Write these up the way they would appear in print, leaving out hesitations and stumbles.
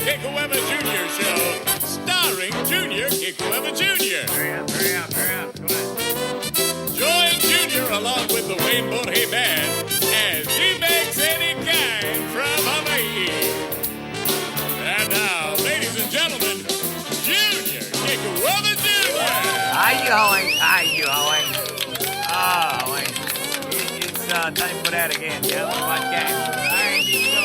Kekuewa Jr. Show, starring Junior Kekuewa Jr. Hurry up. Go on. Join Junior along with the Wayne Multi Band as he makes any kind from Hawaii. And now, ladies and gentlemen, Junior Kekuewa Jr. How you going? Oh, wait. It's time for that again. Yeah, podcast. All right, there you go.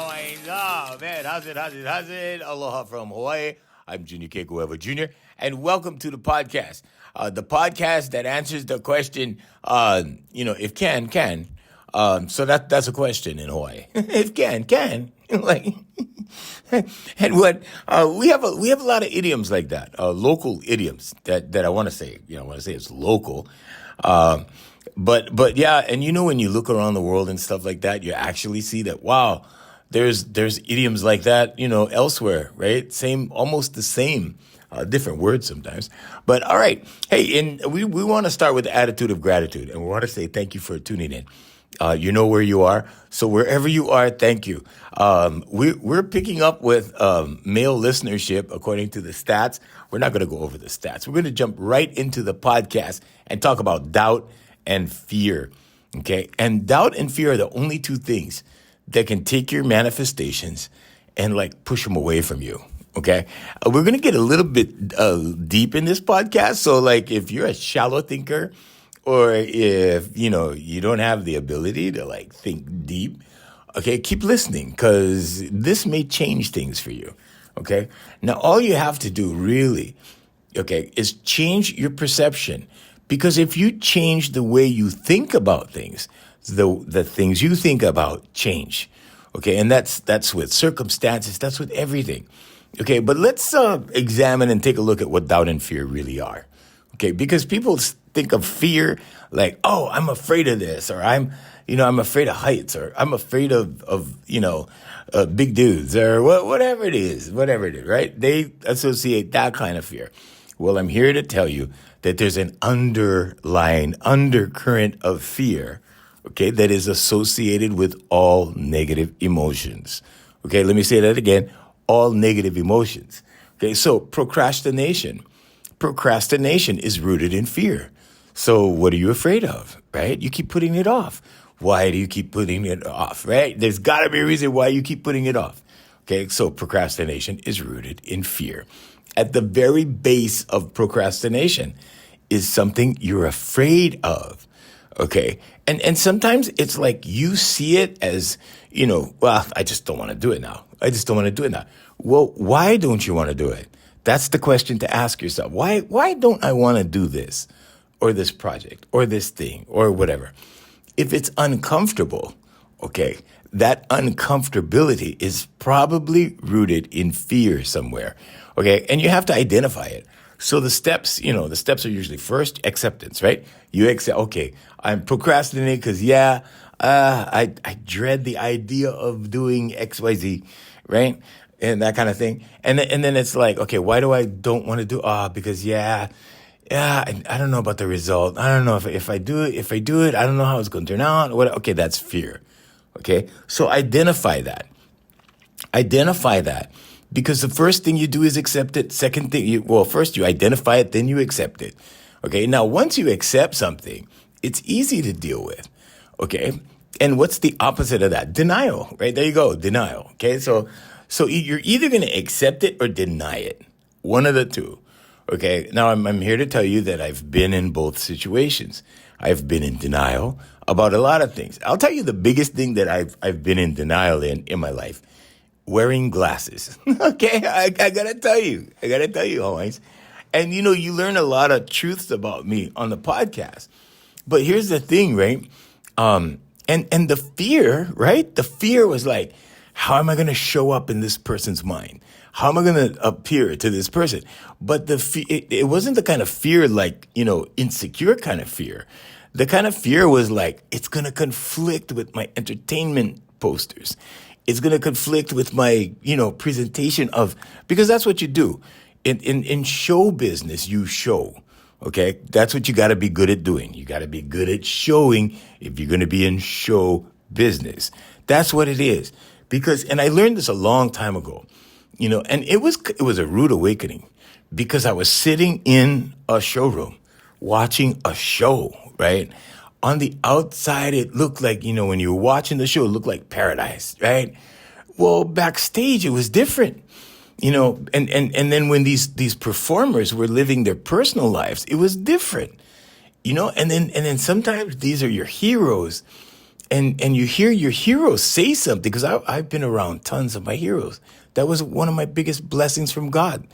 Wayne. Oh, man, how's it? Aloha from Hawaii. I'm Junior Kekuewa Jr., and welcome to the podcast. The podcast that answers the question, if can. So that's a question in Hawaii. If can. Like, and what we have a lot of idioms like that, local idioms that I want to say. I want to say it's local, but yeah. And when you look around the world and stuff like that, you actually see that there's idioms like that elsewhere, right? Almost the same. Different words sometimes. But all right. Hey, and we want to start with the attitude of gratitude, and we want to say thank you for tuning in. You know where you are. So wherever you are, thank you. We're picking up with male listenership according to the stats. We're not going to go over the stats. We're going to jump right into the podcast and talk about doubt and fear. Okay. And doubt and fear are the only two things that can take your manifestations and push them away from you. Okay. We're going to get a little bit deep in this podcast. So if you're a shallow thinker, or if, you don't have the ability to think deep, okay, keep listening because this may change things for you, okay? Now, all you have to do really, okay, is change your perception, because if you change the way you think about things, the things you think about change, okay? And that's with circumstances, that's with everything, okay? But let's examine and take a look at what doubt and fear really are, okay? Because people think of fear like, oh, I'm afraid of this, or I'm afraid of heights, or I'm afraid of big dudes, or whatever it is, right? They associate that kind of fear. Well, I'm here to tell you that there's an undercurrent of fear, okay, that is associated with all negative emotions. Okay, let me say that again, all negative emotions. Okay, so procrastination is rooted in fear. So what are you afraid of, right? You keep putting it off. Why do you keep putting it off, right? There's got to be a reason why you keep putting it off. Okay, so procrastination is rooted in fear. At the very base of procrastination is something you're afraid of, okay? And sometimes it's like you see it as, well, I just don't want to do it now. Well, why don't you want to do it? That's the question to ask yourself. Why don't I want to do this? Or this project, or this thing, or whatever. If it's uncomfortable, okay, that uncomfortability is probably rooted in fear somewhere, okay? And you have to identify it. So the steps are usually first, acceptance, right? You accept, okay, I'm procrastinating because, I dread the idea of doing XYZ, right? And that kind of thing. And then it's like, okay, why do I don't want to do, because, I don't know about the result. I don't know if I do it, I don't know how it's going to turn out. Okay, that's fear. Okay, so identify that. Because the first thing you do is accept it. Second thing, first you identify it, then you accept it. Okay, now once you accept something, it's easy to deal with. Okay, and what's the opposite of that? Denial, right? There you go, denial. Okay, so you're either going to accept it or deny it. One of the two. Okay, now I'm here to tell you that I've been in both situations. I've been in denial about a lot of things. I'll tell you the biggest thing that I've been in denial in my life: wearing glasses. Okay, I gotta tell you, Hawaiians. And you learn a lot of truths about me on the podcast. But here's the thing, right? And the fear, right? The fear was like, how am I going to show up in this person's mind? How am I going to appear to this person? But it wasn't the kind of fear insecure kind of fear. The kind of fear was like, it's going to conflict with my entertainment posters. It's going to conflict with my, presentation because that's what you do. In show business, you show. Okay, that's what you got to be good at doing. You got to be good at showing if you're going to be in show business. That's what it is. and I learned this a long time ago, and it was a rude awakening because I was sitting in a showroom watching a show, right? On the outside, it looked like, when you were watching the show, it looked like paradise, right? Well, backstage, it was different, and then when these performers were living their personal lives, it was different, and then sometimes these are your heroes, and you hear your heroes say something, because I've been around tons of my heroes. That was one of my biggest blessings from God.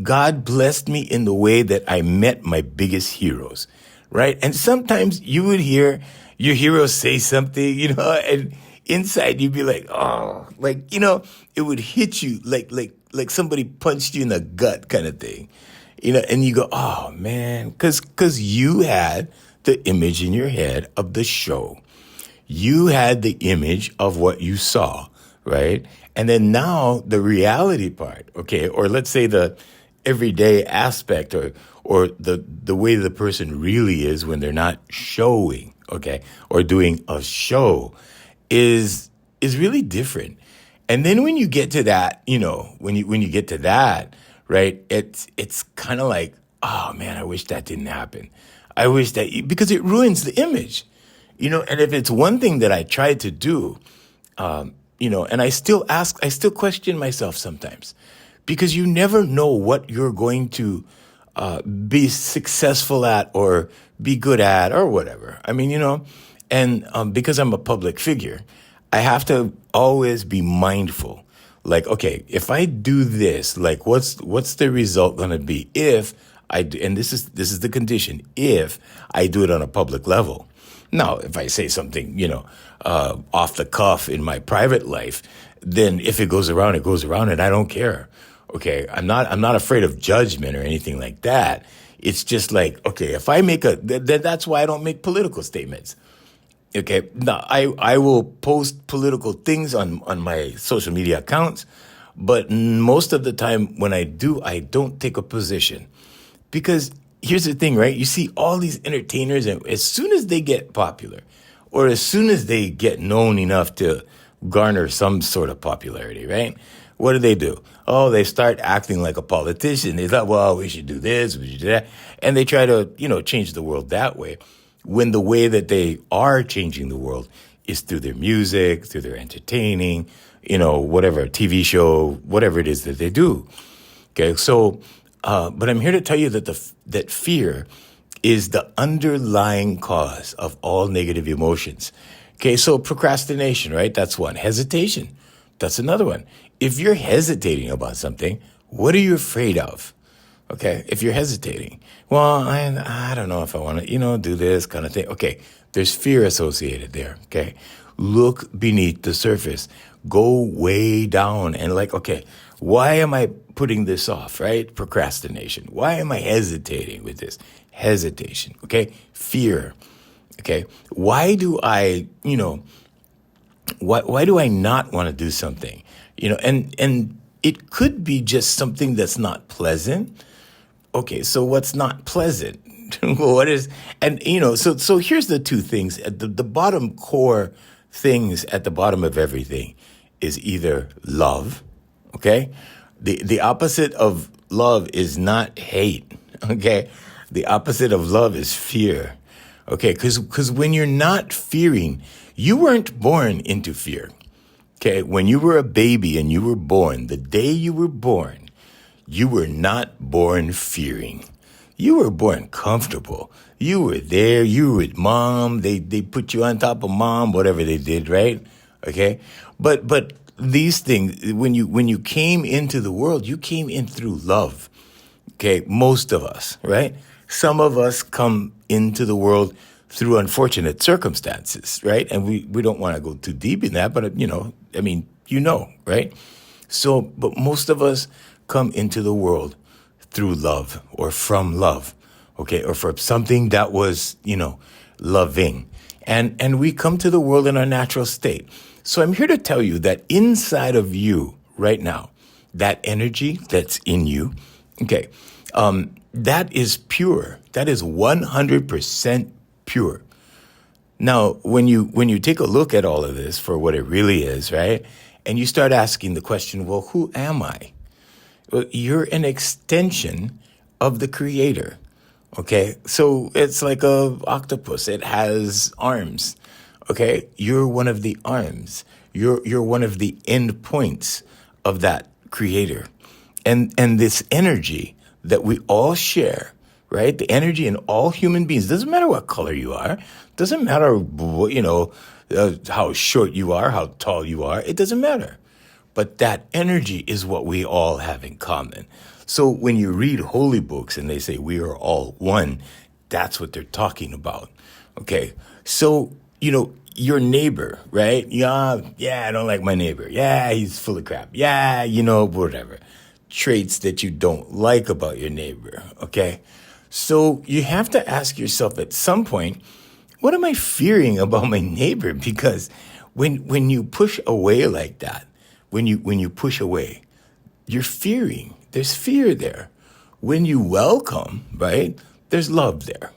God blessed me in the way that I met my biggest heroes, right? And sometimes you would hear your heroes say something, and inside you'd be like, oh, it would hit you like somebody punched you in the gut kind of thing, and you go, oh man, because you had the image in your head of the show. You had the image of what you saw, right? And then now the reality part, okay, or let's say the everyday aspect, or the way the person really is when they're not showing, okay, or doing a show is really different. And then when you get to that, when you get to that, right, it's kind of like, oh man, I wish that didn't happen. I wish that, because it ruins the image, and if it's one thing that I tried to do, and I still question myself sometimes, because you never know what you're going to be successful at or be good at or whatever. I mean, and because I'm a public figure, I have to always be mindful. Like, okay, if I do this, like, what's the result going to be if I do? And this is the condition: if I do it on a public level. Now, if I say something, off the cuff in my private life, then if it goes around, it goes around, and I don't care. Okay, I'm not afraid of judgment or anything like that. It's just like, okay, if I make that's why I don't make political statements. Okay, now I will post political things on my social media accounts, but most of the time when I do, I don't take a position, because here's the thing, right? You see all these entertainers, and as soon as they get popular, or as soon as they get known enough to garner some sort of popularity, right? What do? Oh, they start acting like a politician. They thought, well, we should do this, we should do that. And they try to, change the world that way, when the way that they are changing the world is through their music, through their entertaining, whatever, TV show, whatever it is that they do. Okay, so, but I'm here to tell you that fear is the underlying cause of all negative emotions. Okay, so procrastination, right? That's one. Hesitation, that's another one. If you're hesitating about something, what are you afraid of? Okay, if you're hesitating, well, I don't know if I want to, do this kind of thing. Okay, there's fear associated there, okay? Look beneath the surface. Go way down and okay, why am I putting this off, right? Procrastination. Why am I hesitating with this? Hesitation, okay? Fear, okay? Why do I, why do I not want to do something? And it could be just something that's not pleasant. Okay, so what's not pleasant? What is, and so here's the two things. The bottom core things at the bottom of everything is either love, okay? The opposite of love is not hate, okay? The opposite of love is fear, okay? Because when you're not fearing, you weren't born into fear, okay? When you were a baby and you were born, the day you were born, you were not born fearing. You were born comfortable. You were there. You were with mom. They put you on top of mom, whatever they did, right? Okay? But these things, when you came into the world, you came in through love. Okay? Most of us, right? Some of us come into the world through unfortunate circumstances, right? And we don't want to go too deep in that, but right? So, but most of us come into the world through love, or from love, okay, or for something that was, loving. And we come to the world in our natural state. So I'm here to tell you that inside of you right now, that energy that's in you, okay, that is pure. That is 100% pure. Now, when you take a look at all of this for what it really is, right? And you start asking the question, well, who am I? Well, you're an extension of the Creator. Okay, so it's like a octopus. It has arms. Okay, you're one of the arms. You're one of the end points of that Creator, and this energy that we all share, right? The energy in all human beings, doesn't matter what color you are, doesn't matter how short you are, how tall you are. It doesn't matter. But that energy is what we all have in common. So when you read holy books and they say we are all one, that's what they're talking about. Okay. So, your neighbor, right? Yeah, I don't like my neighbor. Yeah, he's full of crap. Yeah, whatever. Traits that you don't like about your neighbor. Okay. So you have to ask yourself at some point, what am I fearing about my neighbor? Because when you push away like that, when you push away, you're fearing. There's fear there. When you welcome, right, there's love there.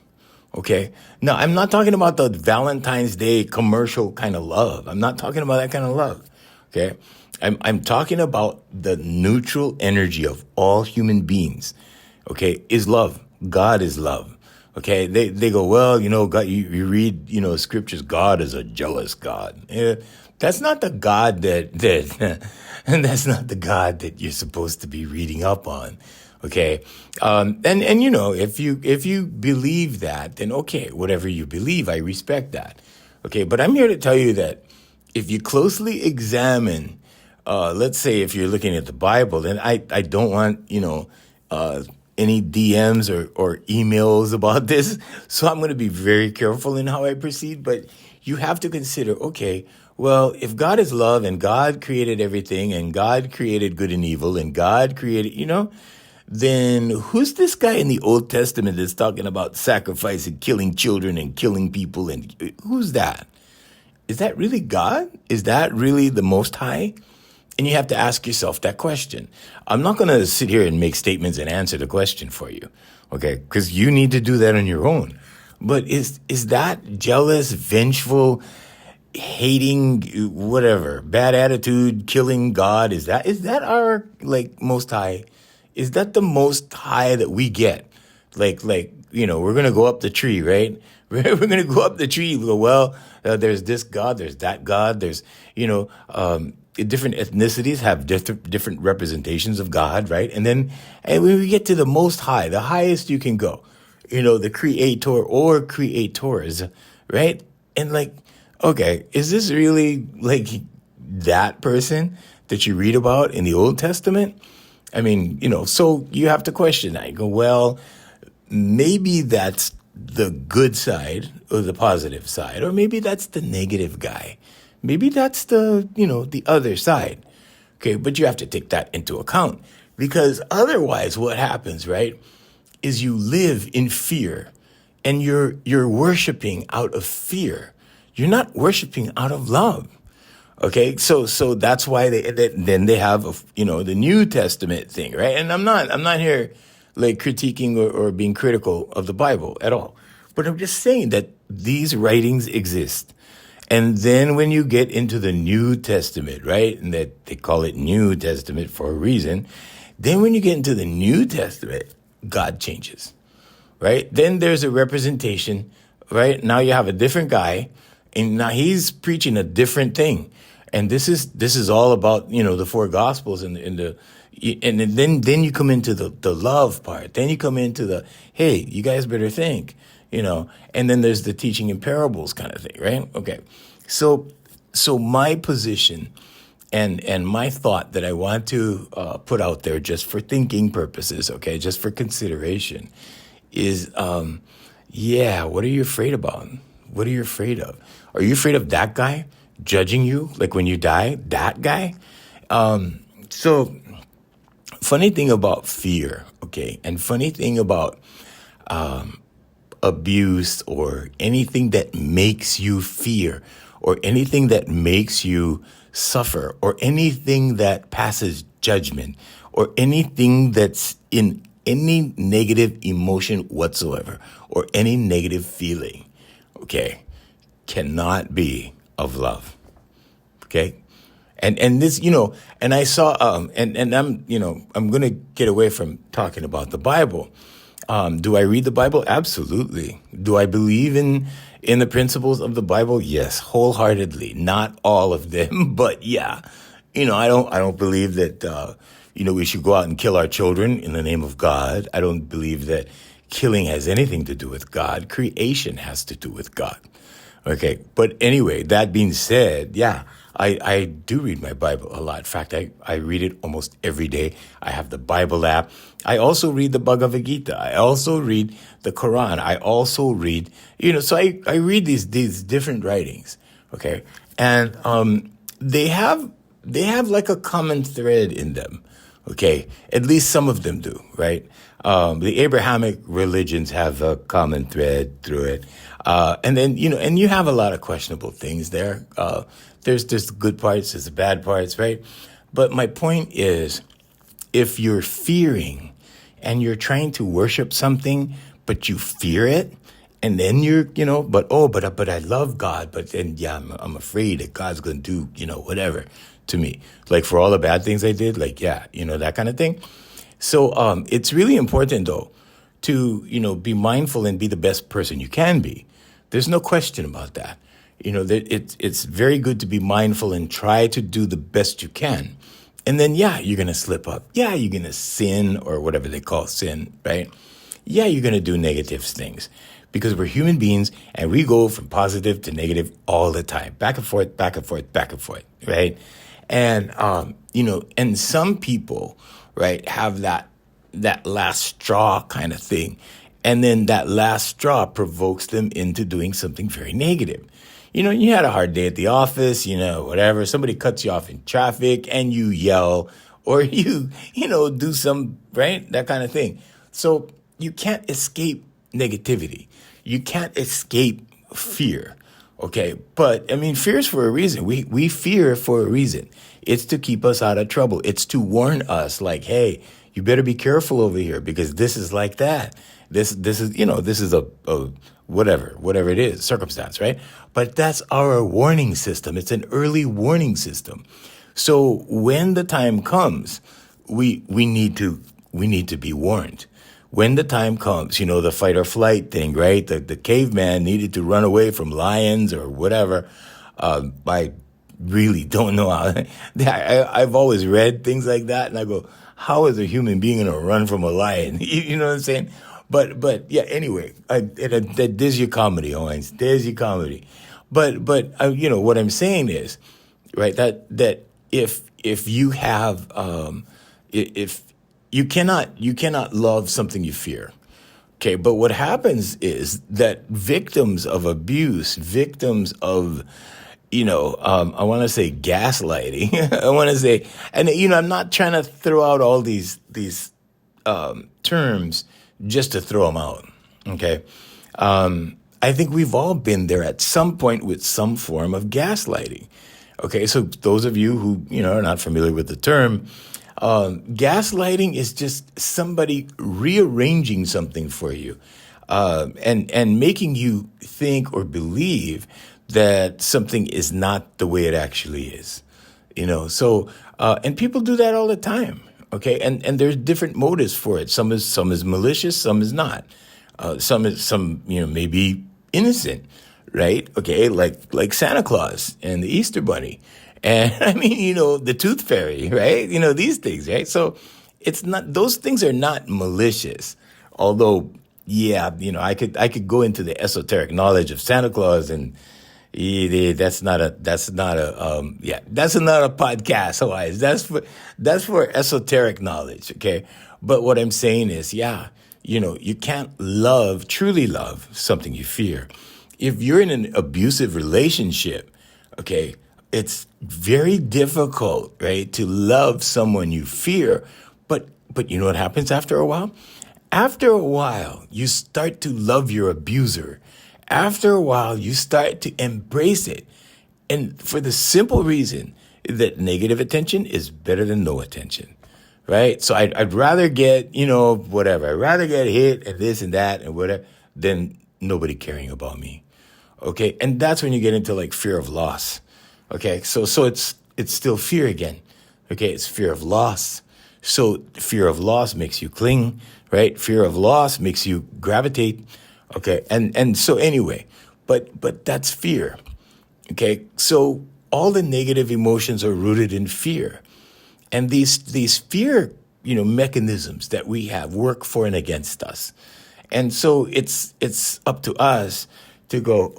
Okay? Now, I'm not talking about the Valentine's Day commercial kind of love. I'm not talking about that kind of love. Okay? I'm talking about the neutral energy of all human beings. Okay? Is love. God is love. Okay? They go, well, God, you read, scriptures, God is a jealous God. That's not the God that and that's not the God that you're supposed to be reading up on. Okay. If you believe that, then okay, whatever you believe, I respect that. Okay. But I'm here to tell you that if you closely examine, let's say if you're looking at the Bible, then I don't want, any DMs or emails about this. So I'm going to be very careful in how I proceed. But you have to consider, okay, well, if God is love and God created everything and God created good and evil and God created, then who's this guy in the Old Testament that's talking about sacrifice and killing children and killing people? And who's that? Is that really God? Is that really the Most High? And you have to ask yourself that question. I'm not going to sit here and make statements and answer the question for you, okay? Because you need to do that on your own. But is that jealous, vengeful, hating, whatever, bad attitude, killing God? Is that our Most High? Is that the Most High that we get? We're gonna go up the tree, right? We're gonna go up the tree. We go, well, there's this God, there's that God, there's different ethnicities have different representations of God, right? And when we get to the Most High, the highest you can go, the Creator or creators, right? And okay, is this really that person that you read about in the Old Testament? I mean, so you have to question. I go, well, maybe that's the good side or the positive side, or maybe that's the negative guy. Maybe that's the other side. Okay, but you have to take that into account because otherwise what happens, right, is you live in fear and you're worshiping out of fear. You're not worshiping out of love. Okay, so that's why then they have the New Testament thing, right? And I'm not here critiquing or being critical of the Bible at all, but I'm just saying that these writings exist. And then when you get into the New Testament, right, and that they call it New Testament for a reason, then when you get into the New Testament, God changes, right? Then there's a representation, right? Now you have a different guy, and now he's preaching a different thing. And this is all about, the four gospels and then you come into the love part. Then you come into the, hey, you guys better think, and then there's the teaching in parables kind of thing, right? Okay. So my position and my thought that I want to put out there just for thinking purposes, okay, just for consideration is, what are you afraid about? What are you afraid of? Are you afraid of that guy judging you, when you die, that guy? So funny thing about fear, okay, and funny thing about abuse or anything that makes you fear or anything that makes you suffer or anything that passes judgment or anything that's in any negative emotion whatsoever or any negative feeling, okay, cannot be of love, okay? And this, and I saw, and I'm gonna get away from talking about the Bible. Do I read the Bible? Absolutely. Do I believe in the principles of the Bible? Yes, wholeheartedly. Not all of them, but yeah. I don't believe that we should go out and kill our children in the name of God. I don't believe that killing has anything to do with God. Creation has to do with God. Okay, but anyway, that being said, yeah, I do read my Bible a lot. In fact, I read it almost every day. I have the Bible app. I also read the Bhagavad Gita. I also read the Quran. I also read, so I read these different writings, okay? And they have like a common thread in them, okay? At least some of them do, right? The Abrahamic religions have a common thread through it. And then, and you have a lot of questionable things there. There's the good parts, there's the bad parts, right? But my point is, if you're fearing and you're trying to worship something, but you fear it, and then you're, but I love God, but then, yeah, I'm afraid that God's going to do, whatever to me. Like for all the bad things I did, like, yeah, that kind of thing. So it's really important, though, to, be mindful and be the best person you can be. There's no question about that. It's very good to be mindful and try to do the best you can. And then, yeah, you're going to slip up. Yeah, you're going to sin, or whatever they call sin, right? Yeah, you're going to do negative things because we're human beings and we go from positive to negative all the time, back and forth, back and forth, back and forth, right? And, and some people, right, have that last straw kind of thing. And then that last straw provokes them into doing something very negative. You had a hard day at the office, whatever. Somebody cuts you off in traffic and you yell, or you do some, right? That kind of thing. So you can't escape negativity. You can't escape fear. Okay. But fear is for a reason. We fear for a reason. It's to keep us out of trouble. It's to warn us like, hey, you better be careful over here because this is like that. This is, this is a whatever it is, circumstance, right? But that's our warning system. It's an early warning system. So when the time comes, we need to be warned. When the time comes, the fight or flight thing, right? The caveman needed to run away from lions or whatever. I really don't know how. I've always read things like that, and I go, how is a human being going to run from a lion? You know what I'm saying? But yeah. Anyway, there's your comedy, Owens. There's your comedy. But what I'm saying is, right, that if you have if you cannot love something you fear. Okay, but what happens is that victims of abuse, victims of I want to say gaslighting. I want to say, and I'm not trying to throw out all these terms just to throw them out. Okay, I think we've all been there at some point with some form of gaslighting. Okay, so those of you who are not familiar with the term, gaslighting is just somebody rearranging something for you, and making you think or believe that something is not the way it actually is, So, and people do that all the time. Okay, and there's different motives for it. Some is malicious, some is not. Some may be innocent, right? Okay, like Santa Claus and the Easter Bunny, and the Tooth Fairy, right? These things, right? So it's not; those things are not malicious. Although, yeah, I could go into the esoteric knowledge of Santa Claus and. That's not a podcast, otherwise. That's for esoteric knowledge, okay? But what I'm saying is, yeah, you can't truly love something you fear. If you're in an abusive relationship, okay, it's very difficult, right, to love someone you fear. But you know what happens after a while? After a while, you start to love your abuser. After a while, you start to embrace it. And for the simple reason that negative attention is better than no attention, right? So I'd rather get, whatever. I'd rather get hit and this and that and whatever than nobody caring about me, okay? And that's when you get into like fear of loss, okay? So it's it's still fear again. Okay, it's fear of loss. So fear of loss makes you cling, right? Fear of loss makes you gravitate. Okay, and so anyway, but that's fear. Okay, so all the negative emotions are rooted in fear, and these fear mechanisms that we have work for and against us, and so it's up to us to go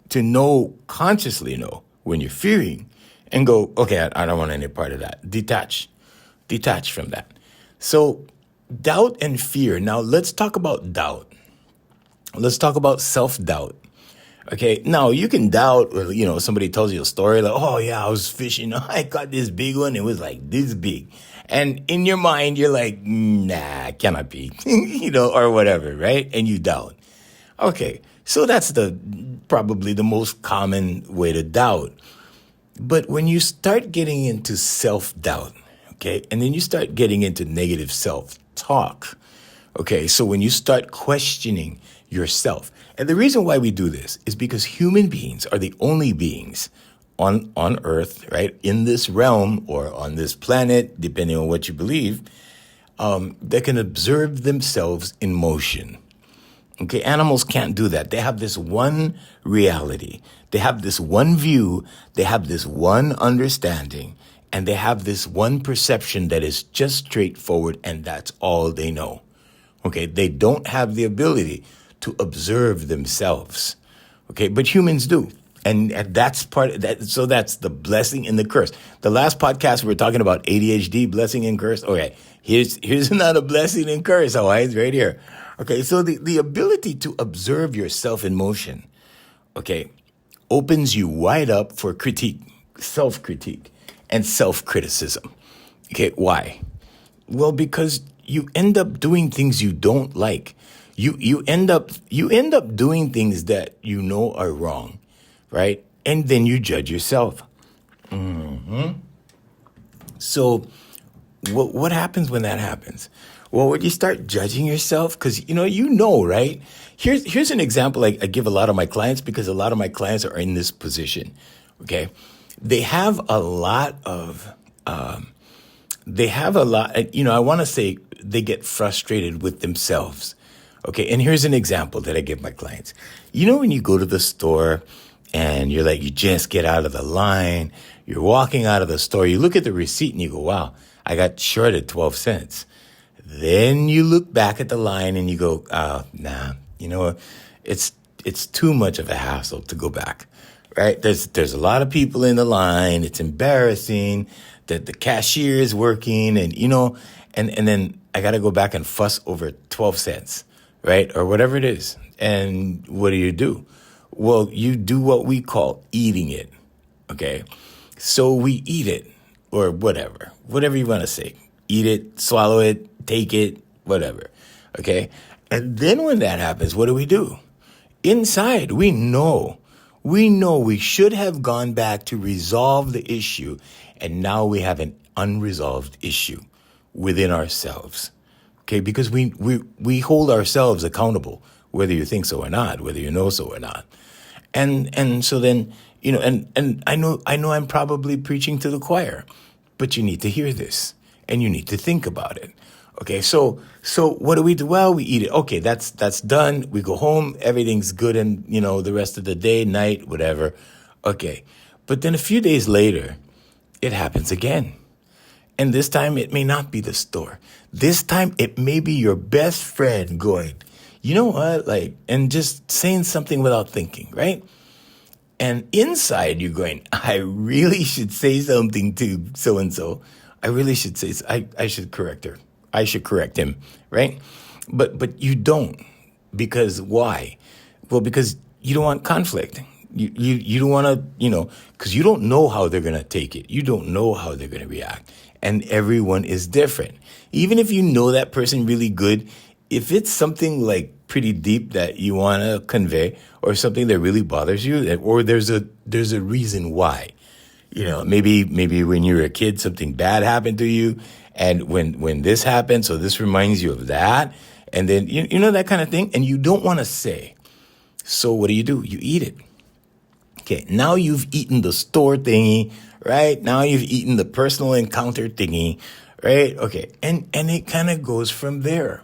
to consciously know when you're fearing, and go I don't want any part of that. Detach from that. So doubt and fear. Now let's talk about doubt. Let's talk about self-doubt. Okay, now you can doubt, somebody tells you a story like, oh yeah, I was fishing, I caught this big one, it was like this big. And in your mind, you're like, nah, cannot be, or whatever, right? And you doubt. Okay, so that's probably the most common way to doubt. But when you start getting into self-doubt, okay, and then you start getting into negative self-talk, okay, so when you start questioning yourself, and the reason why we do this is because human beings are the only beings on Earth, right, in this realm or on this planet, depending on what you believe, that can observe themselves in motion. Okay, animals can't do that. They have this one reality. They have this one view. They have this one understanding. And they have this one perception that is just straightforward, and that's all they know. Okay, they don't have the ability to observe themselves. Okay, but humans do. And that's part of that. So that's the blessing and the curse. The last podcast we were talking about ADHD, blessing and curse. Okay, here's another blessing and curse, Hawaii's right here. Okay, so the ability to observe yourself in motion, okay, opens you wide up for critique, self-critique, and self-criticism. Okay, why? Well, because you end up doing things you don't like. You end up doing things that you know are wrong, right? And then you judge yourself. So what happens when that happens? Well, when you start judging yourself, because right? Here's an example I give a lot of my clients, because a lot of my clients are in this position. Okay, they have a lot. I want to say they get frustrated with themselves. Okay, and here's an example that I give my clients. When you go to the store and you're like, you just get out of the line, you're walking out of the store, you look at the receipt and you go, wow, I got shorted 12 cents. Then you look back at the line and you go, nah, it's too much of a hassle to go back, right? There's a lot of people in the line. It's embarrassing that the cashier is working and then I got to go back and fuss over 12 cents, right? Or whatever it is. And what do? Well, you do what we call eating it, okay? So we eat it, or whatever you want to say. Eat it, swallow it, take it, whatever, okay? And then when that happens, what do? Inside, we know we should have gone back to resolve the issue, and now we have an unresolved issue within ourselves, okay? Because we hold ourselves accountable, whether you think so or not, whether you know so or not. And so then, and I know I'm probably preaching to the choir, but you need to hear this and you need to think about it. Okay, so what do? Well, we eat it. Okay, that's done. We go home, everything's good, and the rest of the day, night, whatever. Okay. But then a few days later, it happens again. And this time it may not be the store. This time it may be your best friend going, you know what, and just saying something without thinking, right? And inside you're going, I really should say something to so-and-so. I really should say, I should correct her. I should correct him, right? But you don't. Because why? Well, because you don't want conflict. You don't want to, because you don't know how they're going to take it. You don't know how they're going to react. And everyone is different. Even if you know that person really good, if it's something like pretty deep that you want to convey, or something that really bothers you, or there's a reason why, maybe when you were a kid, something bad happened to you. And when this happened, so this reminds you of that. And then, that kind of thing. And you don't want to say. So what do? You eat it. Okay, now you've eaten the store thingy, right? Now you've eaten the personal encounter thingy, right? Okay, and it kind of goes from there.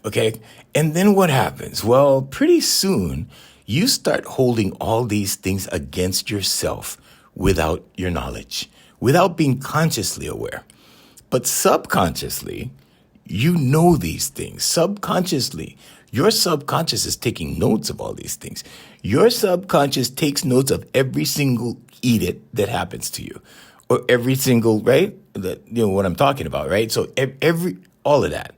Okay, and then what happens? Well, pretty soon you start holding all these things against yourself without your knowledge, without being consciously aware. But subconsciously, you know these things. Subconsciously, your subconscious is taking notes of all these things. Your subconscious takes notes of every single edict that happens to you, or every single, right? That, you know what I'm talking about, right? So all of that,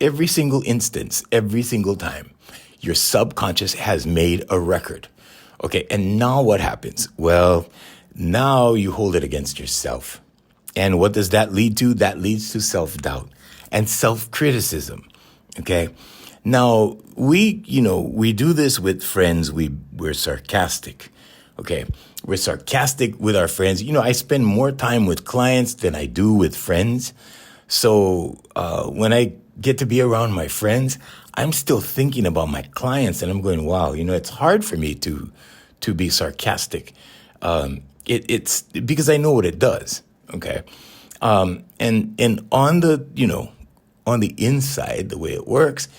every single instance, every single time, your subconscious has made a record. Okay, and now what happens? Well, now you hold it against yourself. And what does that lead to? That leads to self-doubt and self-criticism. Okay. Now we do this with friends. We're sarcastic. Okay. We're sarcastic with our friends. I spend more time with clients than I do with friends. So, when I get to be around my friends, I'm still thinking about my clients and I'm going, wow, it's hard for me to be sarcastic. It's because I know what it does. Okay. And on the inside, the way it works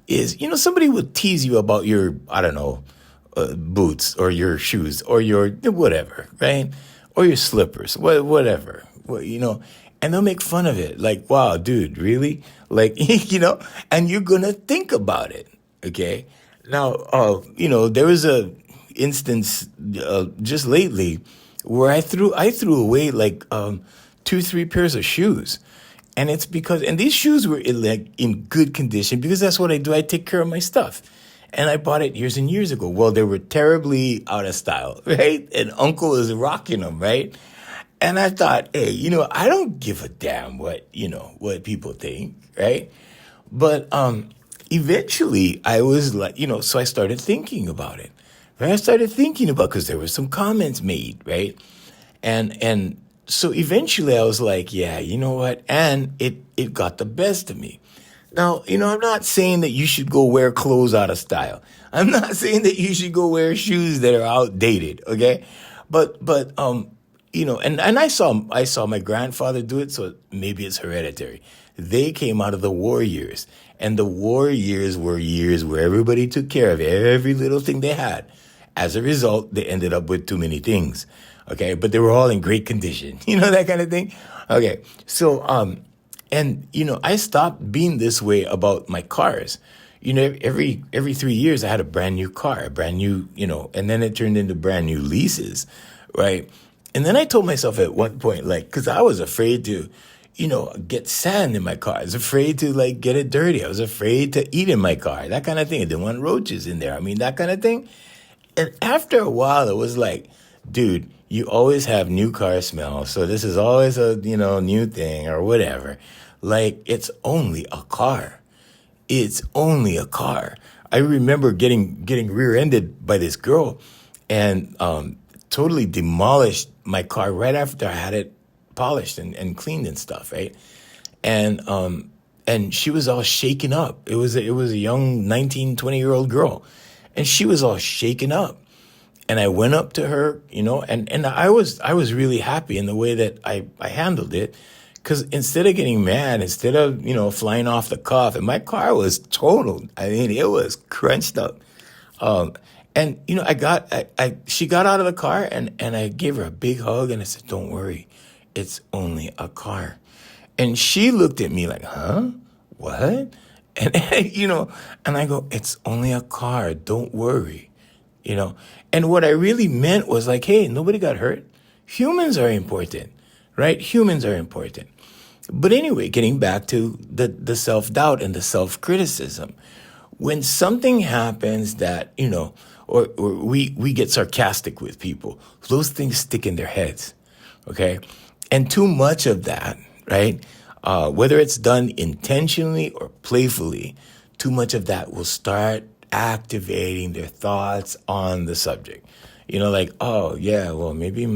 is, somebody will tease you about your, I don't know, boots or your shoes or your whatever, right? Or your slippers, whatever, and they'll make fun of it. Like, wow, dude, really? Like, and you're going to think about it. Okay. Now, there was a instance, just lately where I threw away like, 2-3 pairs of shoes. And it's and these shoes were in good condition because that's what I do. I take care of my stuff. And I bought it years and years ago. Well, they were terribly out of style, right? And uncle is rocking them, right? And I thought, hey, I don't give a damn what people think, right? But, eventually I was like, so I started thinking about it, right? I started thinking about, because there were some comments made, right? And so eventually I was like, yeah, you know what? And it got the best of me. Now, I'm not saying that you should go wear clothes out of style. I'm not saying that you should go wear shoes that are outdated, okay? But and I saw my grandfather do it, so maybe it's hereditary. They came out of the war years, and the war years were years where everybody took care of every little thing they had. As a result, they ended up with too many things. Okay, but they were all in great condition. That kind of thing. Okay, so I stopped being this way about my cars. Every 3 years I had a brand new car, and then it turned into brand new leases, right? And then I told myself at one point, like, because I was afraid to, get sand in my car. I was afraid to get it dirty. I was afraid to eat in my car, that kind of thing. I didn't want roaches in there. I mean, that kind of thing. And after a while, it was like, dude, you always have new car smell, so this is always a, new thing or whatever. Like, it's only a car. It's only a car. I remember getting rear-ended by this girl and totally demolished my car right after I had it polished and cleaned and stuff, right? And she was all shaken up. It was a young 19, 20-year-old girl, and she was all shaken up. And I went up to her, and I was really happy in the way that I handled it. Because instead of getting mad, instead of, flying off the cuff, and my car was totaled. I mean, it was crunched up. And, she got out of the car and I gave her a big hug and I said, don't worry, it's only a car. And she looked at me like, huh? What? And, and I go, it's only a car, don't worry. And what I really meant was like, hey, nobody got hurt. Humans are important, right? Humans are important. But anyway, getting back to the self-doubt and the self-criticism, when something happens that, or we get sarcastic with people, those things stick in their heads, okay? And too much of that, right? Whether it's done intentionally or playfully, too much of that will start activating their thoughts on the subject. Like, oh yeah, well maybe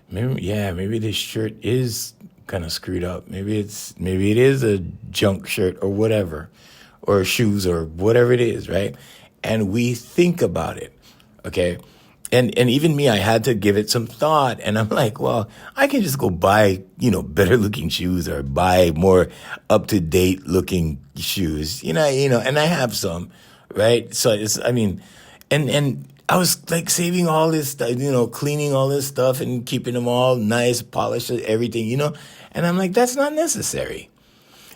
this shirt is kind of screwed up. Maybe it is a junk shirt or whatever, or shoes or whatever it is, right? And we think about it, okay? and even me, I had to give it some thought. And I'm like, well, I can just go buy, better looking shoes or buy more up to date looking shoes, and I have some, right? So and I was like saving all this stuff, cleaning all this stuff and keeping them all nice, polished, everything, and I'm like, that's not necessary.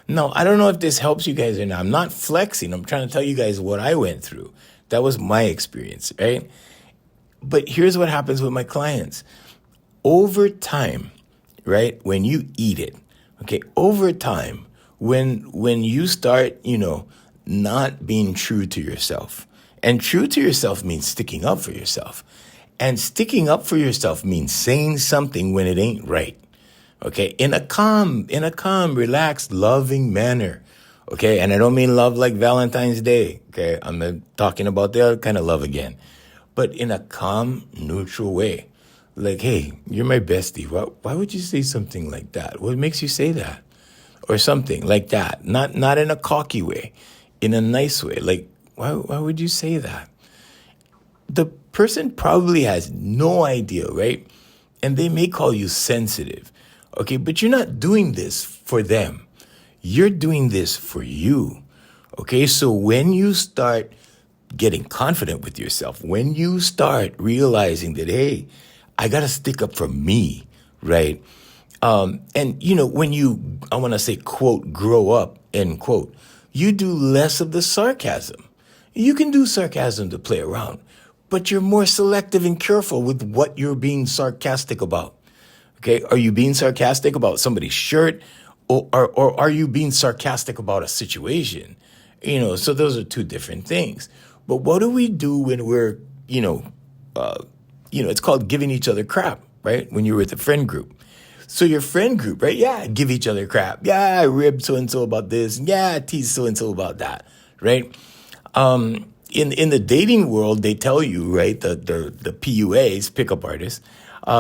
No, I don't know if this helps you guys or not. I'm not flexing. I'm trying to tell you guys what I went through. That was my experience, right? But here's what happens with my clients. Over time, right, when you eat it, okay, over time, when you start, not being true to yourself, and true to yourself means sticking up for yourself, and sticking up for yourself means saying something when it ain't right, okay, in a calm, relaxed, loving manner, okay, and I don't mean love like Valentine's Day, okay, I'm talking about the other kind of love again, but in a calm, neutral way. Like, hey, you're my bestie. Why would you say something like that? What makes you say that? Or something like that. Not in a cocky way, in a nice way. Like, why would you say that? The person probably has no idea, right? And they may call you sensitive, okay? But you're not doing this for them. You're doing this for you, okay? So when you start getting confident with yourself, when you start realizing that, hey, I got to stick up for me, right? And, when you, I want to say, quote, grow up, end quote, you do less of the sarcasm. You can do sarcasm to play around, but you're more selective and careful with what you're being sarcastic about, okay? Are you being sarcastic about somebody's shirt, or are you being sarcastic about a situation? So those are two different things. But what do we do when we're, it's called giving each other crap, right? When you're with a friend group. So your friend group, right? Yeah, give each other crap. Yeah, I ribbed so-and-so about this. Yeah, I teased so-and-so about that, right? In the dating world, they tell you, right, the PUAs, pickup artists,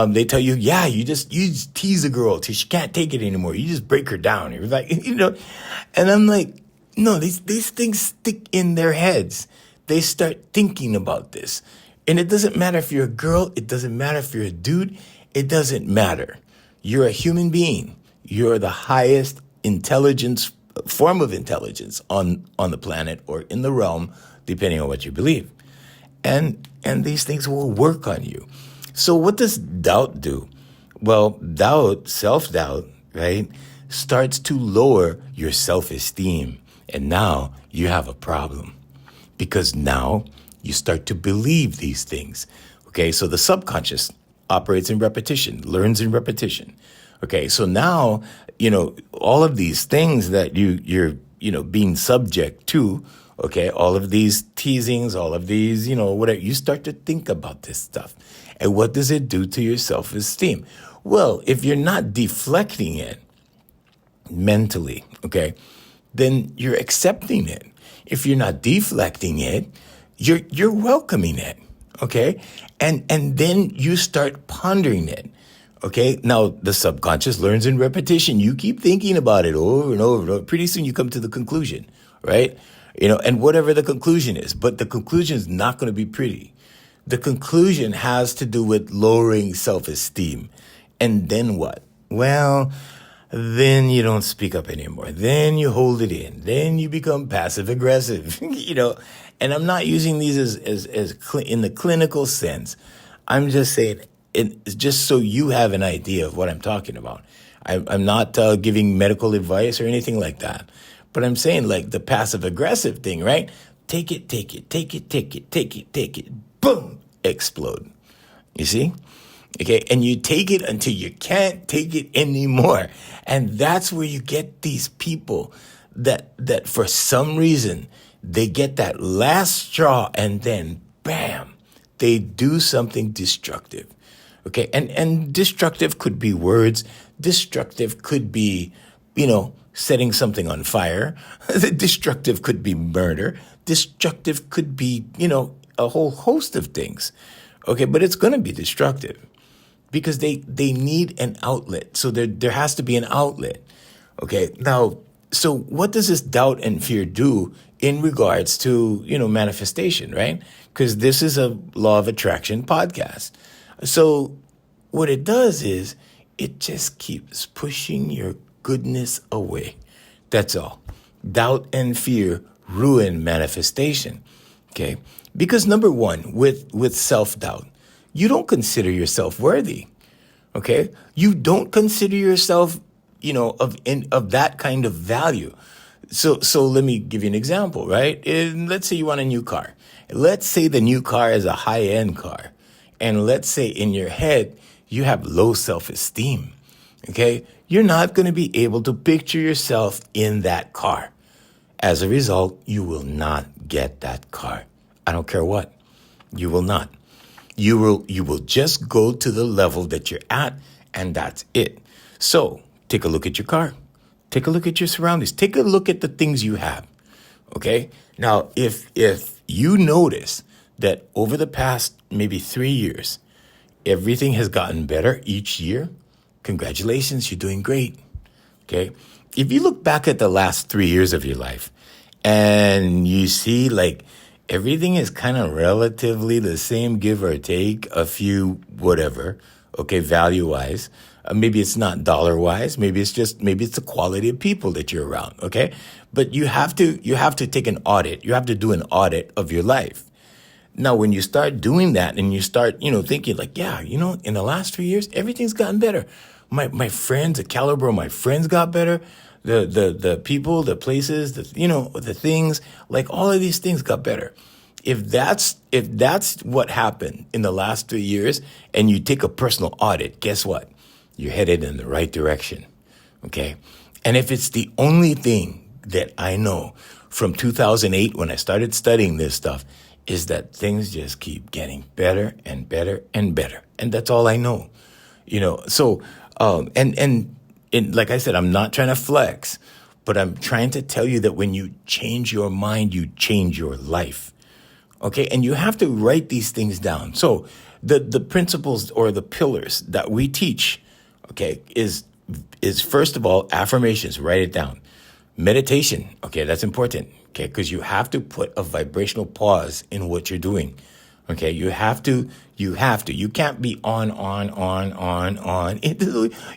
they tell you, yeah, you just tease a girl till she can't take it anymore. You just break her down. You're like, and I'm like, no, these things stick in their heads. They start thinking about this. And it doesn't matter if you're a girl. It doesn't matter if you're a dude. It doesn't matter. You're a human being. You're the highest form of intelligence on the planet or in the realm, depending on what you believe. And these things will work on you. So what does doubt do? Well, self-doubt, right, starts to lower your self-esteem. And now you have a problem. Because now you start to believe these things. Okay, so the subconscious operates in repetition, learns in repetition. Okay, so now, all of these things that you're being subject to, okay, all of these teasings, all of these, whatever, you start to think about this stuff. And what does it do to your self-esteem? Well, if you're not deflecting it mentally, okay, then you're accepting it. If you're not deflecting it, you're welcoming it, okay? And then you start pondering it, okay? Now, the subconscious learns in repetition. You keep thinking about it over and over and over. Pretty soon you come to the conclusion, right? And whatever the conclusion is, but the conclusion is not going to be pretty. The conclusion has to do with lowering self-esteem. And then what? Well, then you don't speak up anymore. Then you hold it in. Then you become passive aggressive, And I'm not using these as in the clinical sense. I'm just saying it's just so you have an idea of what I'm talking about. I'm not giving medical advice or anything like that. But I'm saying like the passive aggressive thing, right? Take it, boom, explode. You see? Okay, and you take it until you can't take it anymore. And that's where you get these people that for some reason, they get that last straw and then bam, they do something destructive. Okay, and destructive could be words. Destructive could be, setting something on fire. Destructive could be murder. Destructive could be, a whole host of things. Okay, but it's going to be destructive. Because they need an outlet. So there has to be an outlet. Okay. Now, So what does this doubt and fear do in regards to, manifestation, right? Because this is a law of attraction podcast. So what it does is it just keeps pushing your goodness away. That's all. Doubt and fear ruin manifestation. Okay? Because number one, with self-doubt, you don't consider yourself worthy. Okay? You don't consider yourself, of that kind of value. So let me give you an example, right? Let's say you want a new car. Let's say the new car is a high-end car. And let's say in your head, you have low self-esteem. Okay? You're not going to be able to picture yourself in that car. As a result, you will not get that car. I don't care what. You will not. You will just go to the level that you're at, and that's it. So take a look at your car. Take a look at your surroundings. Take a look at the things you have. Okay? Now, if you notice that over the past maybe 3 years, everything has gotten better each year, congratulations, you're doing great. Okay? If you look back at the last 3 years of your life and you see like everything is kind of relatively the same, give or take a few whatever, okay, value-wise. Maybe it's not dollar-wise. Maybe it's the quality of people that you're around, okay? But you have to take an audit. You have to do an audit of your life. Now, when you start doing that and you start, thinking like, yeah, in the last 3 years, everything's gotten better. My friends, the caliber of my friends got better. The people, the places, the things, like all of these things got better. If that's what happened in the last 3 years and you take a personal audit, guess what? You're headed in the right direction. Okay? And if it's the only thing that I know from 2008 when I started studying this stuff is that things just keep getting better and better and better. And that's all I know. So and like I said, I'm not trying to flex, but I'm trying to tell you that when you change your mind, you change your life. Okay? And you have to write these things down. So the principles or the pillars that we teach, okay, is first of all, affirmations, write it down. Meditation, okay, that's important, okay, because you have to put a vibrational pause in what you're doing. Okay, you have to. You can't be on.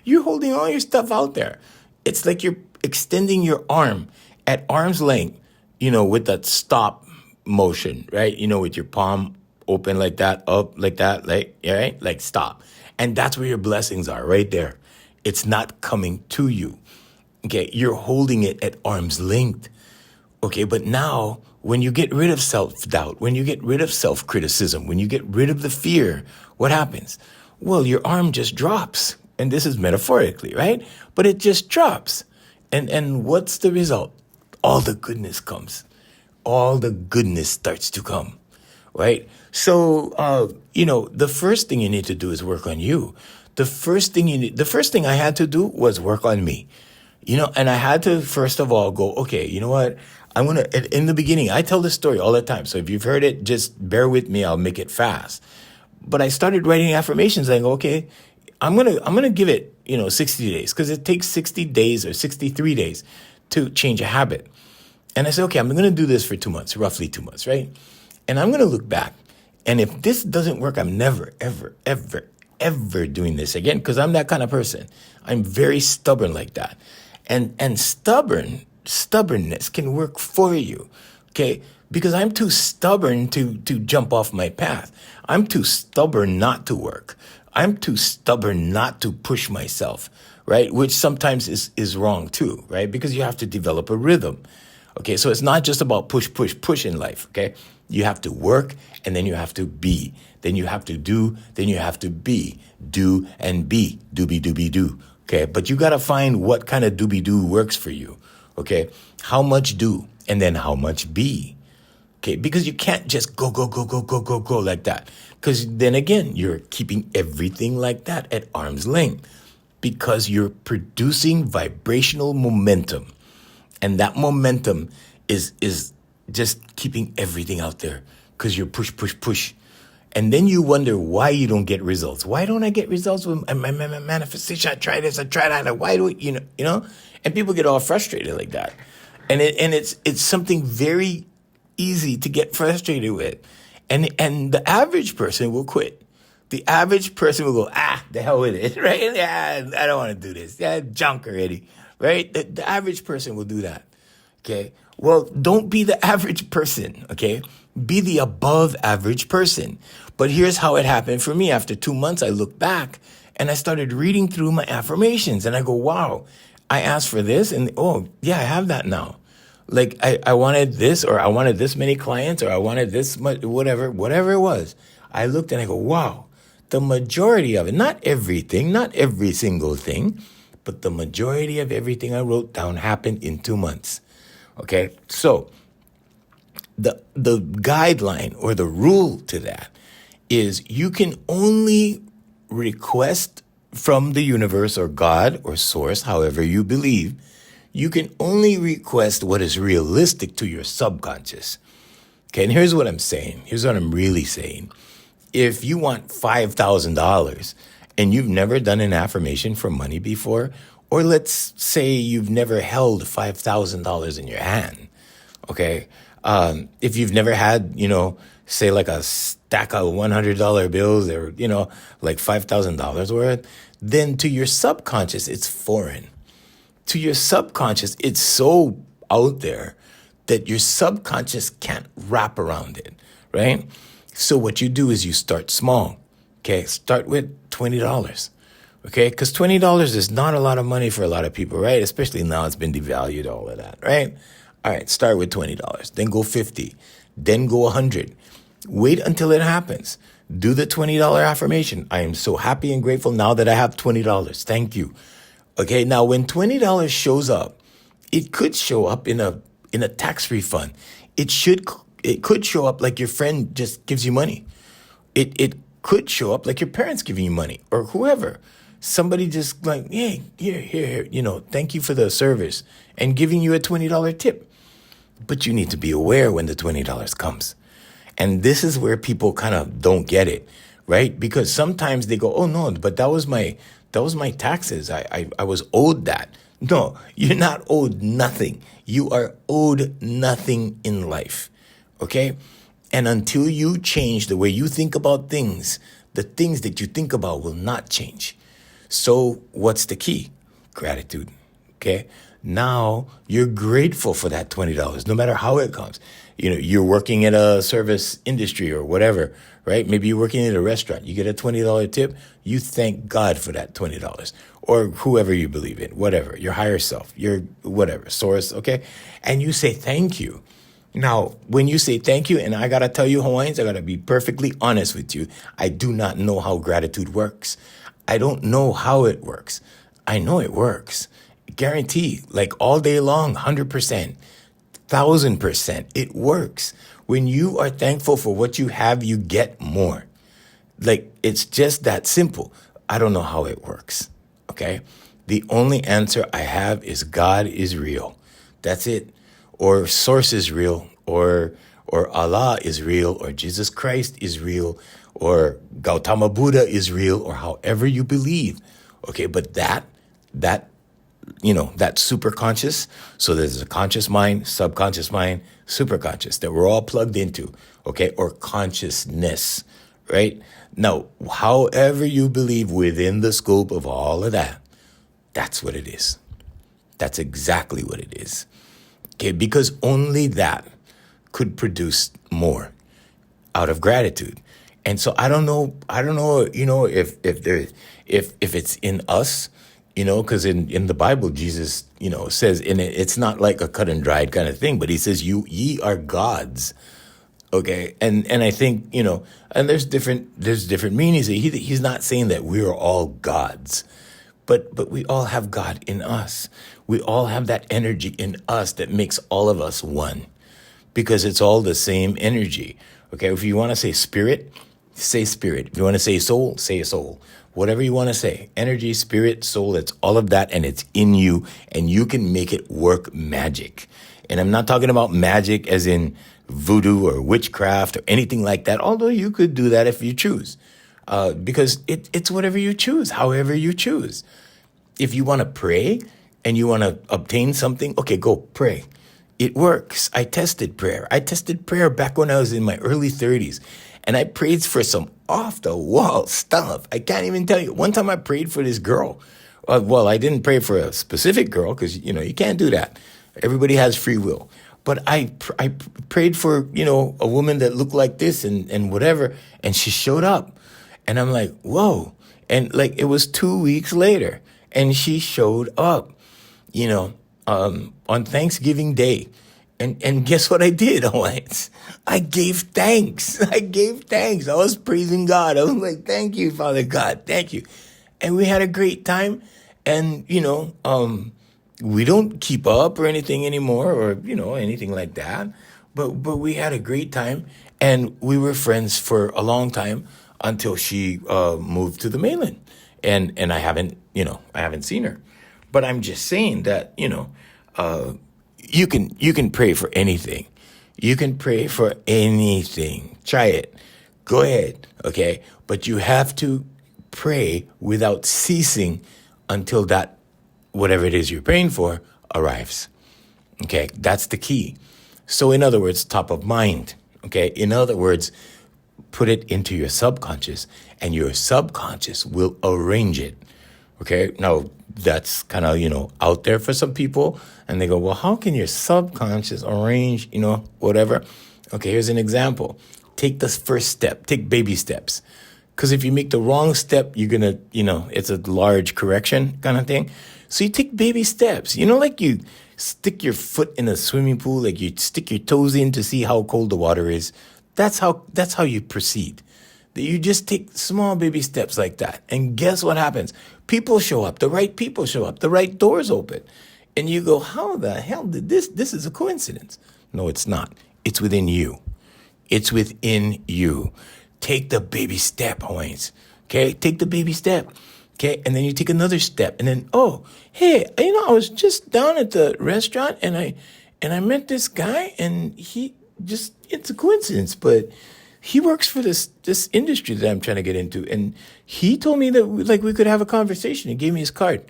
You're holding all your stuff out there. It's like you're extending your arm at arm's length, with that stop motion, right? With your palm open like that, up like that, right? Like stop. And that's where your blessings are, right there. It's not coming to you. Okay, you're holding it at arm's length. Okay, but now when you get rid of self-doubt, when you get rid of self-criticism, when you get rid of the fear, what happens? Well, your arm just drops. And this is metaphorically, right? But it just drops. And what's the result? All the goodness comes. All the goodness starts to come, right? So, the first thing you need to do is work on you. The first thing I had to do was work on me. And I had to, first of all, go, okay, you know what? In the beginning, I tell this story all the time. So if you've heard it, just bear with me. I'll make it fast. But I started writing affirmations. I go, okay, I'm going to give it, 60 days because it takes 60 days or 63 days to change a habit. And I said, okay, I'm going to do this for 2 months, roughly 2 months, right? And I'm going to look back. And if this doesn't work, I'm never, ever, ever, ever doing this again because I'm that kind of person. I'm very stubborn like that. And stubbornness can work for you, okay? Because I'm too stubborn to jump off my path. I'm too stubborn not to work. I'm too stubborn not to push myself, right? Which sometimes is wrong too, right? Because you have to develop a rhythm. Okay, so it's not just about push in life, okay? You have to work and then you have to be. Then you have to do, then you have to be. Do and be. Do. Okay, but you got to find what kind of doobie-doo works for you, okay? How much do and then how much be, okay? Because you can't just go like that. Because then again, you're keeping everything like that at arm's length because you're producing vibrational momentum. And that momentum is just keeping everything out there because you're push. And then you wonder why you don't get results. Why don't I get results with my manifestation? I try this, I try that. Why do it, you know? And people get all frustrated like that. And it's something very easy to get frustrated with. And the average person will quit. The average person will go, the hell with it, right? Yeah, I don't want to do this. Yeah, junk already, right? The average person will do that, okay? Well, don't be the average person, okay? Be the above average person. But here's how it happened for me. After 2 months, I looked back and I started reading through my affirmations and I go, wow, I asked for this and oh, yeah, I have that now. Like I wanted this, or I wanted this many clients, or I wanted this much, whatever it was. I looked and I go, wow, the majority of it, not everything, not every single thing, but the majority of everything I wrote down happened in 2 months. Okay, so the guideline or the rule to that is you can only request from the universe or God or source, however you believe, you can only request what is realistic to your subconscious. Okay, and here's what I'm saying. Here's what I'm really saying. If you want $5,000 and you've never done an affirmation for money before, or let's say you've never held $5,000 in your hand, okay? If you've never had, say like a stack of $100 bills or, like $5,000 worth, then to your subconscious, it's foreign. To your subconscious, it's so out there that your subconscious can't wrap around it, right? So what you do is you start small, okay? Start with $20, okay? Because $20 is not a lot of money for a lot of people, right? Especially now it's been devalued, all of that, right? All right, start with $20, then go 50, then go 100. Wait until it happens. Do the $20 affirmation. I am so happy and grateful now that I have $20. Thank you. Okay, now when $20 shows up, it could show up in a tax refund. It could show up like your friend just gives you money. It could show up like your parents giving you money or whoever. Somebody just like, hey, here, thank you for the service and giving you a $20 tip. But you need to be aware when the $20 comes. And this is where people kind of don't get it, right? Because sometimes they go, oh no, but that was my taxes. I was owed that. No, you're not owed nothing. You are owed nothing in life. Okay? And until you change the way you think about things, the things that you think about will not change. So what's the key? Gratitude. Okay? Now you're grateful for that $20, no matter how it comes. You're working in a service industry or whatever, right? Maybe you're working in a restaurant. You get a $20 tip. You thank God for that $20 or whoever you believe in, whatever, your higher self, your whatever source. Okay. And you say, thank you. Now, when you say thank you, and I got to tell you, Hawaiians, I got to be perfectly honest with you. I do not know how gratitude works. I don't know how it works. I know it works. Guarantee, like all day long, 100%. 1,000%. It works. When you are thankful for what you have, you get more. Like, it's just that simple. I don't know how it works. Okay? The only answer I have is God is real. That's it. Or source is real. Or Allah is real. Or Jesus Christ is real. Or Gautama Buddha is real. Or however you believe. Okay? But that super conscious. So there's a conscious mind, subconscious mind, super conscious that we're all plugged into, okay? Or consciousness, right? Now, however you believe within the scope of all of that, that's what it is. That's exactly what it is. Okay, because only that could produce more out of gratitude. And so I don't know, if it's in us, because in the Bible, Jesus, says, and it's not like a cut and dried kind of thing, but he says, ye are gods. Okay. And I think, and there's different meanings. He's not saying that we're all gods, but we all have God in us. We all have that energy in us that makes all of us one because it's all the same energy. Okay. If you want to say spirit, say spirit. If you want to say soul, say soul. Whatever you want to say, energy, spirit, soul, it's all of that and it's in you and you can make it work magic. And I'm not talking about magic as in voodoo or witchcraft or anything like that, although you could do that if you choose. Because it's whatever you choose, however you choose. If you want to pray and you want to obtain something, okay, go pray. It works. I tested prayer. I tested prayer back when I was in my early 30s. And I prayed for some off-the-wall stuff. I can't even tell you. One time I prayed for this girl. Well, I didn't pray for a specific girl because, you can't do that. Everybody has free will. But I prayed for, a woman that looked like this and whatever. And she showed up. And I'm like, whoa. And it was 2 weeks later. And she showed up, on Thanksgiving Day. And guess what I did, Alliance? I gave thanks. I was praising God. I was like, thank you, Father God. Thank you. And we had a great time. And, we don't keep up or anything anymore or, anything like that. But we had a great time. And we were friends for a long time until she moved to the mainland. And I haven't seen her. But I'm just saying that, you can pray for anything. You can pray for anything. Try it. Go ahead. Okay. But you have to pray without ceasing until that, whatever it is you're praying for, arrives. Okay. That's the key. So in other words, top of mind. Okay. In other words, put it into your subconscious and your subconscious will arrange it. Okay. Now that's kind of, out there for some people. And they go, well, how can your subconscious arrange, whatever? Okay, here's an example. Take the first step. Take baby steps. Because if you make the wrong step, you're going to, it's a large correction kind of thing. So you take baby steps. Like you stick your foot in a swimming pool, like you stick your toes in to see how cold the water is. That's how you proceed. You just take small baby steps like that. And guess what happens? People show up. The right people show up. The right doors open. And you go, how the hell did this? This is a coincidence. No, it's not. It's within you. It's within you. Take the baby step, Hawaiians. Okay? Take the baby step. Okay? And then you take another step. And then, oh, hey, I was just down at the restaurant and I met this guy and it's a coincidence, but he works for this industry that I'm trying to get into. And he told me that we could have a conversation. He gave me his card.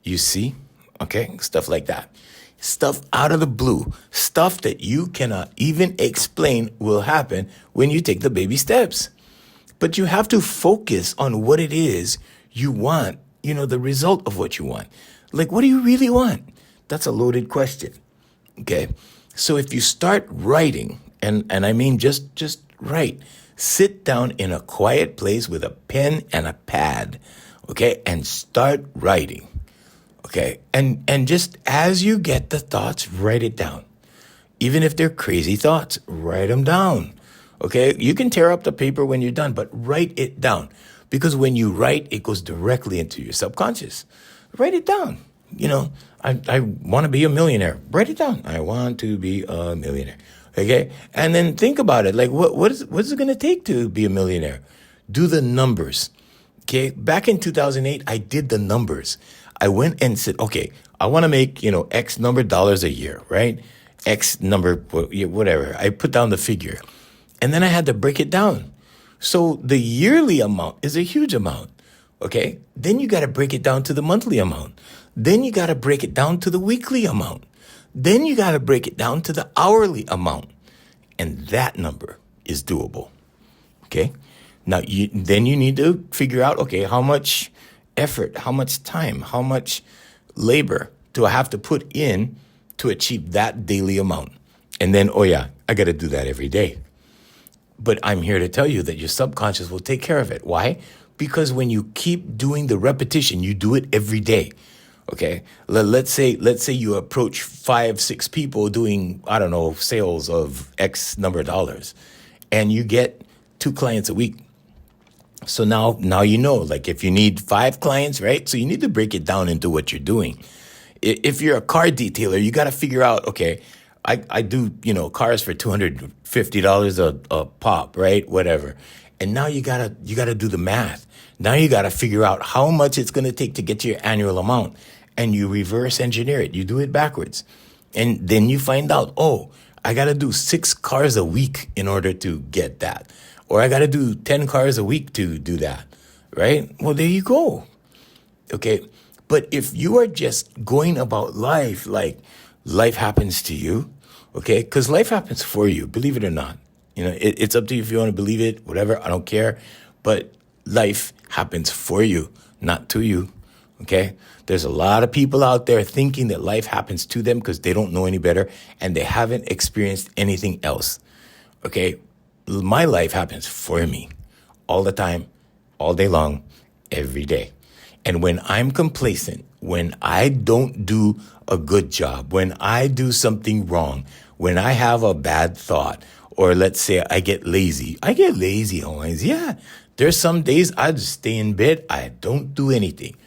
You see? Okay? Stuff like that. Stuff out of the blue. Stuff that you cannot even explain will happen when you take the baby steps. But you have to focus on what it is you want, the result of what you want. Like, what do you really want? That's a loaded question. Okay? So if you start writing, and I mean just write, sit down in a quiet place with a pen and a pad, okay, and start writing. Okay, and just as you get the thoughts, write it down. Even if they're crazy thoughts, write them down. Okay, you can tear up the paper when you're done, but write it down. Because when you write, it goes directly into your subconscious. Write it down. I want to be a millionaire. Write it down. I want to be a millionaire. Okay, and then think about it. Like, what is it going to take to be a millionaire? Do the numbers. Okay, back in 2008, I did the numbers. I went and said, okay, I want to make, X number dollars a year, right? X number, whatever. I put down the figure. And then I had to break it down. So the yearly amount is a huge amount, okay? Then you got to break it down to the monthly amount. Then you got to break it down to the weekly amount. Then you got to break it down to the hourly amount. And that number is doable, okay? Now, then you need to figure out, okay, how much effort, how much time, how much labor do I have to put in to achieve that daily amount? And then, oh yeah, I got to do that every day. But I'm here to tell you that your subconscious will take care of it. Why? Because when you keep doing the repetition, you do it every day. Okay. Let's say you approach 5-6 people doing, sales of X number of dollars, and you get 2 clients a week. So now if you need 5 clients, right? So you need to break it down into what you're doing. If you're a car detailer, you got to figure out, okay, I do, cars for $250 a pop, right? Whatever. And now you gotta do the math. Now you gotta figure out how much it's gonna take to get to your annual amount. And you reverse engineer it. You do it backwards. And then you find out, I got to do 6 cars a week in order to get that. Or I got to do 10 cars a week to do that, right? Well, there you go. Okay. But if you are just going about life like life happens to you, okay, because life happens for you, believe it or not. It's up to you if you want to believe it, whatever, I don't care. But life happens for you, not to you, okay? There's a lot of people out there thinking that life happens to them because they don't know any better and they haven't experienced anything else, okay? My life happens for me all the time, all day long, every day. And when I'm complacent, when I don't do a good job, when I do something wrong, when I have a bad thought, or let's say I get lazy always. Yeah, there's some days I just stay in bed. I don't do anything.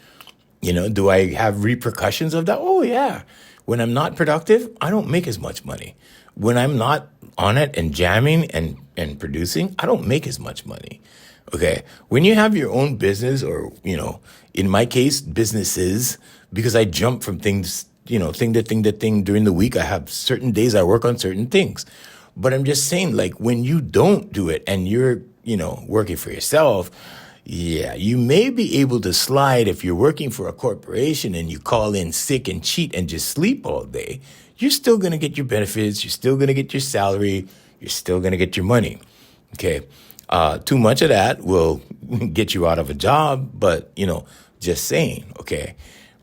Do I have repercussions of that? Oh, yeah. When I'm not productive, I don't make as much money. When I'm not on it and jamming and producing, I don't make as much money. Okay. When you have your own business or, in my case, businesses, because I jump from things, thing to thing to thing during the week, I have certain days I work on certain things. But I'm just saying, like, when you don't do it and you're, working for yourself, yeah, you may be able to slide if you're working for a corporation and you call in sick and cheat and just sleep all day. You're still going to get your benefits. You're still going to get your salary. You're still going to get your money. Okay. Too much of that will get you out of a job, but, just saying, okay.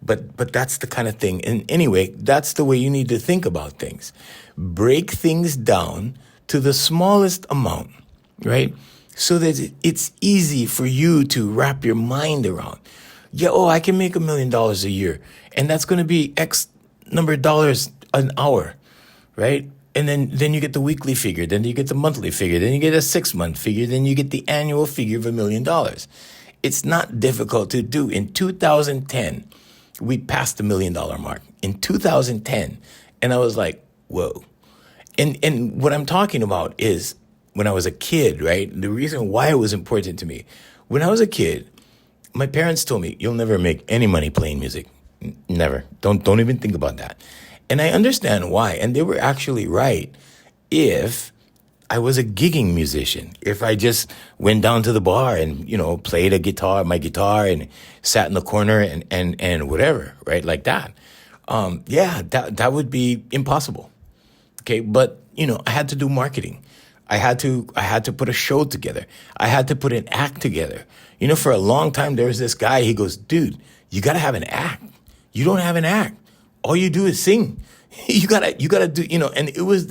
But that's the kind of thing. And anyway, that's the way you need to think about things. Break things down to the smallest amount, right? So that it's easy for you to wrap your mind around. Yeah, I can make $1 million a year. And that's going to be X number of dollars an hour, right? And then you get the weekly figure, then you get the monthly figure, then you get a 6-month figure, then you get the annual figure of $1 million. It's not difficult to do. In 2010, we passed the $1 million mark. In 2010, and I was like, whoa. And what I'm talking about is when I was a kid, right? The reason why it was important to me. When I was a kid, my parents told me, you'll never make any money playing music. Never. Don't even think about that. And I understand why. And they were actually right. If I was a gigging musician, if I just went down to the bar and, played my guitar and sat in the corner and whatever, right? Like that. That would be impossible. Okay. But, I had to do marketing. I had to put a show together. I had to put an act together. For a long time, there was this guy, he goes, dude, you got to have an act. You don't have an act. All you do is sing. You gotta do, and it was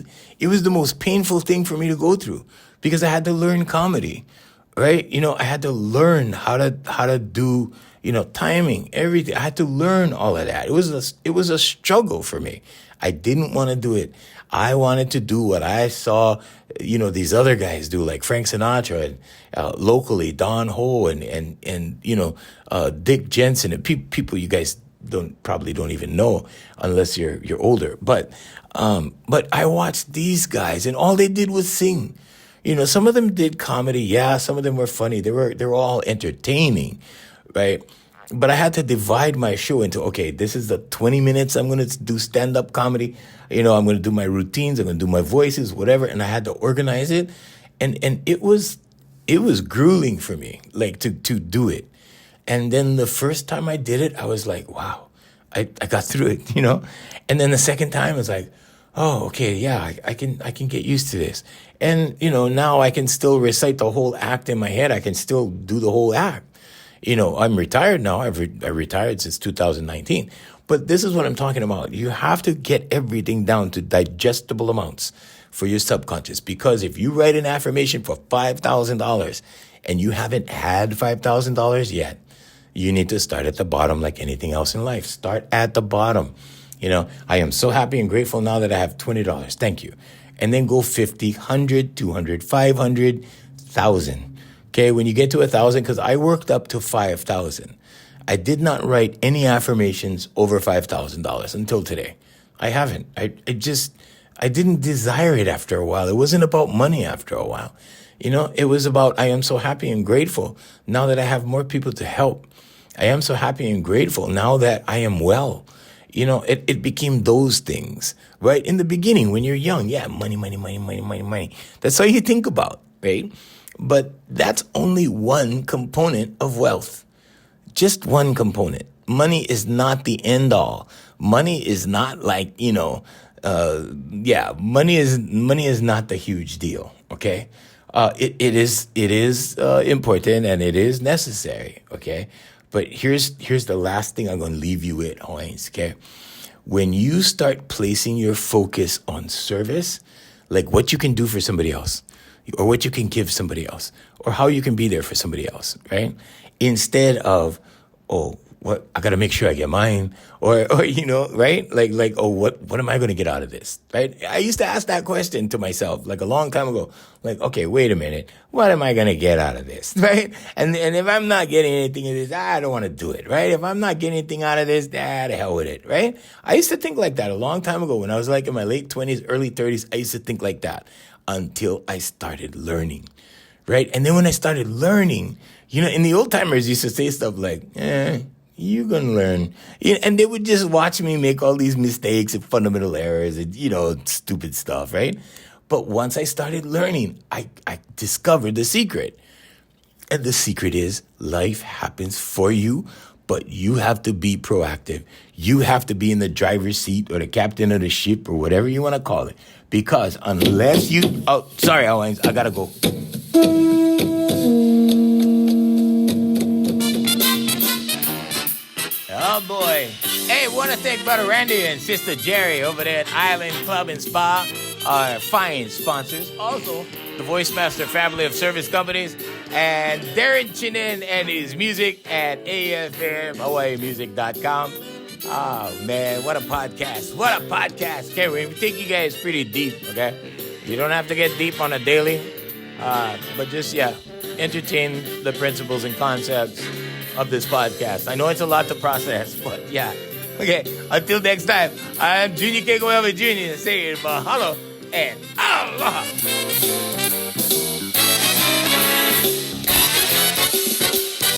the most painful thing for me to go through because I had to learn comedy, right? I had to learn how to do, timing, everything. I had to learn all of that. It was a struggle for me. I didn't want to do it. I wanted to do what I saw, these other guys do, like Frank Sinatra and locally Don Ho and Dick Jensen and people you guys probably don't even know unless you're older. But I watched these guys and all they did was sing. Some of them did comedy. Yeah, some of them were funny. They were all entertaining, right? But I had to divide my show into, okay, this is the 20 minutes I'm going to do stand-up comedy. I'm going to do my routines. I'm going to do my voices, whatever. And I had to organize it. And it was grueling for me, like to do it. And then the first time I did it, I was like, wow, I got through it, And then the second time I was like, oh, okay, yeah, I can get used to this. And, now I can still recite the whole act in my head. I can still do the whole act. I'm retired now. I retired since 2019. But this is what I'm talking about. You have to get everything down to digestible amounts for your subconscious. Because if you write an affirmation for $5,000 and you haven't had $5,000 yet, you need to start at the bottom like anything else in life. Start at the bottom. I am so happy and grateful now that I have $20. Thank you. And then go 50, 100, 200, 500, 1,000. Okay, when you get to 1,000, because I worked up to 5,000. I did not write any affirmations over $5,000 until today. I haven't. I didn't desire it after a while. It wasn't about money after a while. It was about, I am so happy and grateful now that I have more people to help. I am so happy and grateful now that I am well. it became those things, right? In the beginning, when you're young, yeah, money, money, money, money, money, money. That's all you think about, right? But that's only one component of wealth. Just one component. Money is not the end all. Money is not like, money is not the huge deal, okay? It is important and it is necessary, okay? But here's the last thing I'm going to leave you with, Hawaiians, okay? When you start placing your focus on service, like what you can do for somebody else, or what you can give somebody else, or how you can be there for somebody else, right? Instead of, oh, what, I got to make sure I get mine, or right? Like, oh, what am I going to get out of this, right? I used to ask that question to myself, like a long time ago, like, okay, wait a minute, what am I going to get out of this, right? And if I'm not getting anything out of this, I don't want to do it, right? If I'm not getting anything out of this, the hell with it, right? I used to think like that a long time ago when I was like in my late 20s, early 30s. I used to think like that until I started learning, right? And then when I started learning, and the old timers used to say stuff like, you're going to learn. And they would just watch me make all these mistakes and fundamental errors and, stupid stuff, right? But once I started learning, I discovered the secret. And the secret is life happens for you, but you have to be proactive. You have to be in the driver's seat or the captain of the ship or whatever you want to call it. Because unless you... Oh, sorry, Hawaiians, I got to go. Oh, boy. Hey, want to thank Brother Randy and Sister Jerry over there at Island Club and Spa, our fine sponsors. Also, the Voice Master family of service companies, and Darren Chinen and his music at AFMHawaiiMusic.com. Oh, man, what a podcast. What a podcast. Okay, we take you guys pretty deep, okay? You don't have to get deep on a daily, but just, entertain the principles and concepts of this podcast. I know it's a lot to process, but yeah. Okay, until next time, I'm Junior Kekuewa Jr. saying mahalo and aloha.